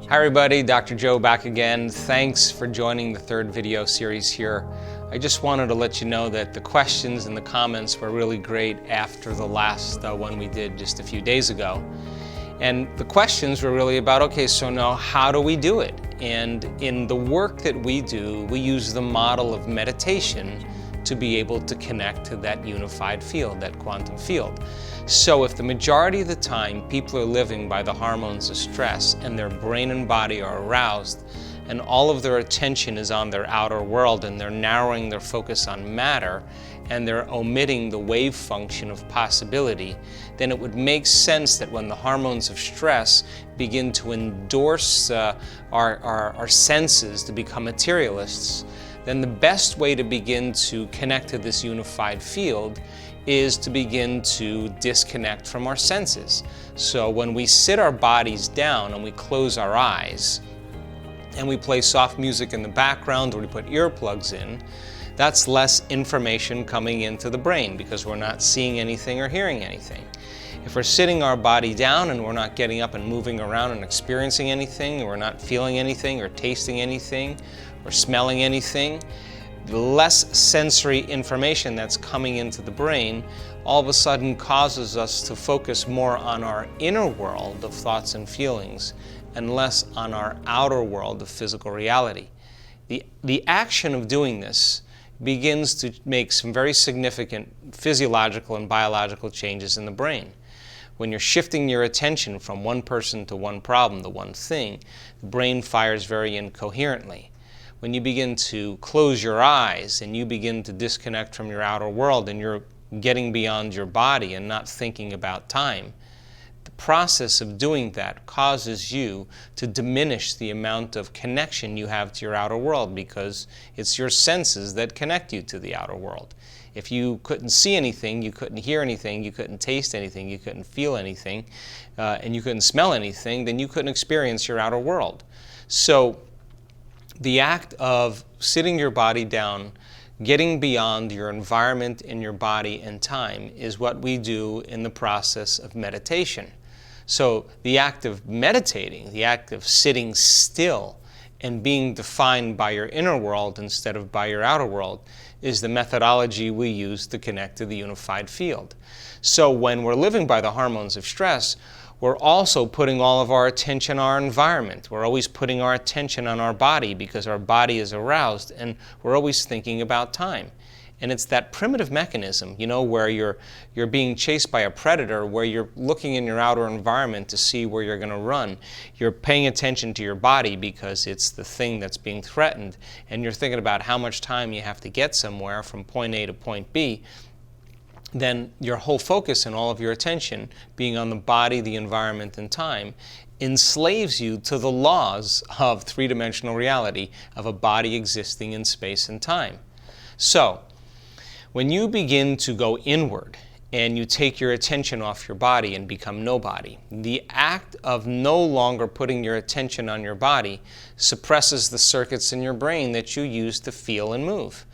Hi everybody, Dr. Joe back again. Thanks for joining the third video series here. I just wanted to let you know that the questions and the comments were really great after the last one we did just a few days ago. And the questions were really about, okay, so now how do we do it? And in the work that we do, we use the model of meditation to be able to connect to that unified field, that quantum field. So if the majority of the time people are living by the hormones of stress and their brain and body are aroused and all of their attention is on their outer world and they're narrowing their focus on matter and they're omitting the wave function of possibility, then it would make sense that when the hormones of stress begin to endorse our senses to become materialists, then the best way to begin to connect to this unified field is to begin to disconnect from our senses. So when we sit our bodies down and we close our eyes and we play soft music in the background or we put earplugs in, that's less information coming into the brain because we're not seeing anything or hearing anything. If we're sitting our body down and we're not getting up and moving around and experiencing anything, or we're not feeling anything or tasting anything or smelling anything, the less sensory information that's coming into the brain all of a sudden causes us to focus more on our inner world of thoughts and feelings and less on our outer world of physical reality. The action of doing this begins to make some very significant physiological and biological changes in the brain. When you're shifting your attention from one person to one problem, to one thing, the brain fires very incoherently. When you begin to close your eyes and you begin to disconnect from your outer world and you're getting beyond your body and not thinking about time, the process of doing that causes you to diminish the amount of connection you have to your outer world because it's your senses that connect you to the outer world. If you couldn't see anything, you couldn't hear anything, you couldn't taste anything, you couldn't feel anything, and you couldn't smell anything, then you couldn't experience your outer world. So the act of sitting your body down, getting beyond your environment and your body and time is what we do in the process of meditation. So the act of meditating, the act of sitting still and being defined by your inner world instead of by your outer world is the methodology we use to connect to the unified field. So when we're living by the hormones of stress, we're also putting all of our attention on our environment. We're always putting our attention on our body because our body is aroused and we're always thinking about time. And it's that primitive mechanism, you know, where you're being chased by a predator, where you're looking in your outer environment to see where you're going to run. You're paying attention to your body because it's the thing that's being threatened, and you're thinking about how much time you have to get somewhere from point A to point B. Then your whole focus and all of your attention being on the body, the environment, and time enslaves you to the laws of three-dimensional reality of a body existing in space and time. So when you begin to go inward and you take your attention off your body and become nobody, the act of no longer putting your attention on your body suppresses the circuits in your brain that you use to feel and move.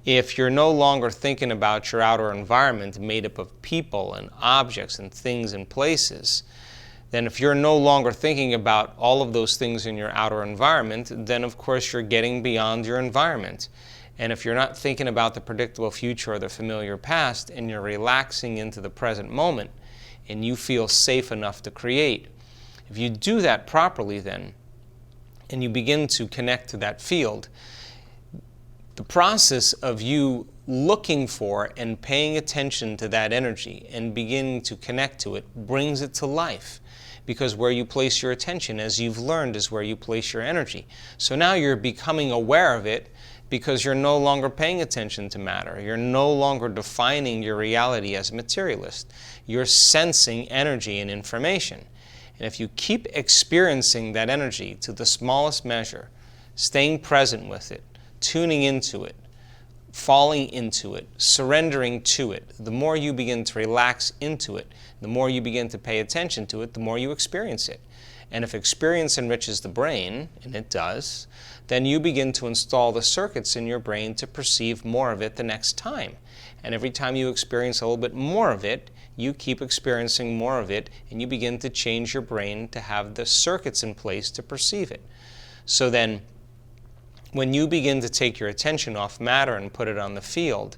If you're no longer thinking about your outer environment made up of people and objects and things and places, then if you're no longer thinking about all of those things in your outer environment, then of course you're getting beyond your environment. And if you're not thinking about the predictable future or the familiar past and you're relaxing into the present moment and you feel safe enough to create, if you do that properly then and you begin to connect to that field, the process of you looking for and paying attention to that energy and beginning to connect to it brings it to life. Because where you place your attention, as you've learned, is where you place your energy. So now you're becoming aware of it because you're no longer paying attention to matter. You're no longer defining your reality as a materialist. You're sensing energy and information. And if you keep experiencing that energy to the smallest measure, staying present with it, tuning into it, falling into it, surrendering to it, the more you begin to relax into it, the more you begin to pay attention to it, the more you experience it. And if experience enriches the brain, and it does, then you begin to install the circuits in your brain to perceive more of it the next time. And every time you experience a little bit more of it, you keep experiencing more of it, and you begin to change your brain to have the circuits in place to perceive it. So then, when you begin to take your attention off matter and put it on the field,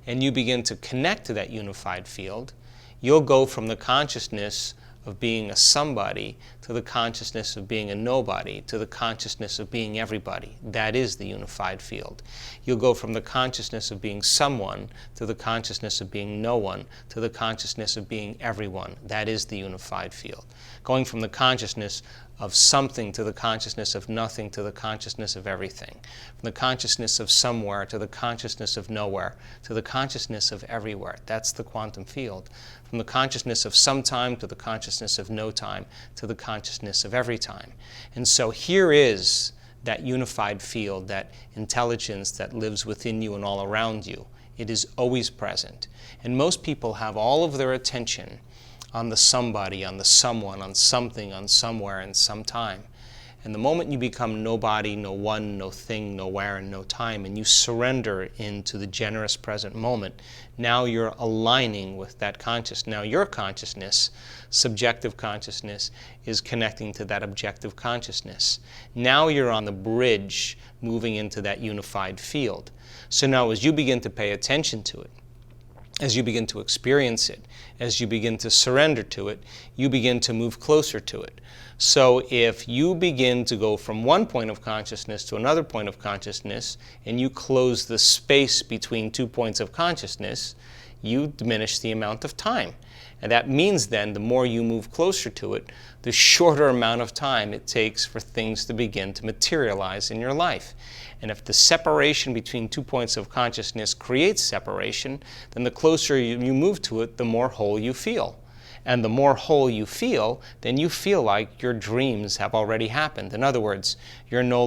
and you begin to connect to that unified field, you'll go from the consciousness of being a somebody to the consciousness of being a nobody to the consciousness of being everybody. That is the unified field. You'll go from the consciousness of being someone to the consciousness of being no one to the consciousness of being everyone. That is the unified field. Going from the consciousness of something to the consciousness of nothing to the consciousness of everything. From the consciousness of somewhere to the consciousness of nowhere to the consciousness of everywhere. That's the quantum field. From the consciousness of some time to the consciousness of no time to the consciousness of every time. And so here is that unified field, that intelligence that lives within you and all around you. It is always present. And most people have all of their attention on the somebody, on the someone, on something, on somewhere, and sometime. And the moment you become nobody, no one, no thing, nowhere, and no time, and you surrender into the generous present moment, now you're aligning with that consciousness. Now your consciousness, subjective consciousness, is connecting to that objective consciousness. Now you're on the bridge moving into that unified field. So now as you begin to pay attention to it, as you begin to experience it, as you begin to surrender to it, you begin to move closer to it. So if you begin to go from one point of consciousness to another point of consciousness, and you close the space between 2 points of consciousness, you diminish the amount of time. And that means then the more you move closer to it, the shorter amount of time it takes for things to begin to materialize in your life. And if the separation between 2 points of consciousness creates separation, then the closer you move to it, the more whole you feel. And the more whole you feel, then you feel like your dreams have already happened. In other words, you're no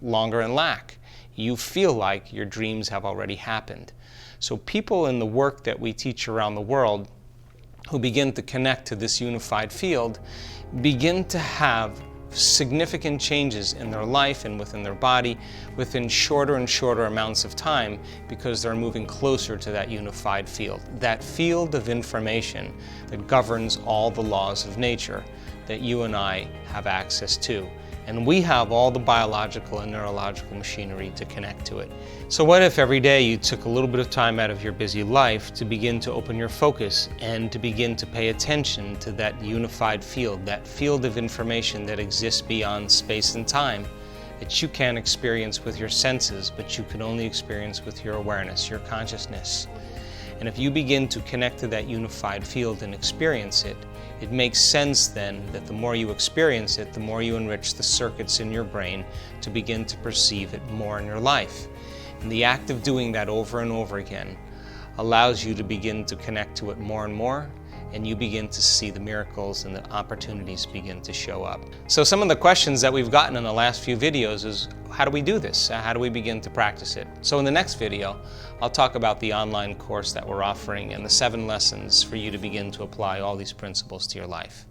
longer in lack. You feel like your dreams have already happened. So people in the work that we teach around the world who begin to connect to this unified field begin to have significant changes in their life and within their body within shorter and shorter amounts of time because they're moving closer to that unified field. That field of information that governs all the laws of nature that you and I have access to. And we have all the biological and neurological machinery to connect to it. So what if every day you took a little bit of time out of your busy life to begin to open your focus and to begin to pay attention to that unified field, that field of information that exists beyond space and time, that you can't experience with your senses, but you can only experience with your awareness, your consciousness. And if you begin to connect to that unified field and experience it, it makes sense then that the more you experience it, the more you enrich the circuits in your brain to begin to perceive it more in your life. And the act of doing that over and over again allows you to begin to connect to it more and more, and you begin to see the miracles and the opportunities begin to show up. So some of the questions that we've gotten in the last few videos is, how do we do this? How do we begin to practice it? So in the next video, I'll talk about the online course that we're offering and the 7 lessons for you to begin to apply all these principles to your life.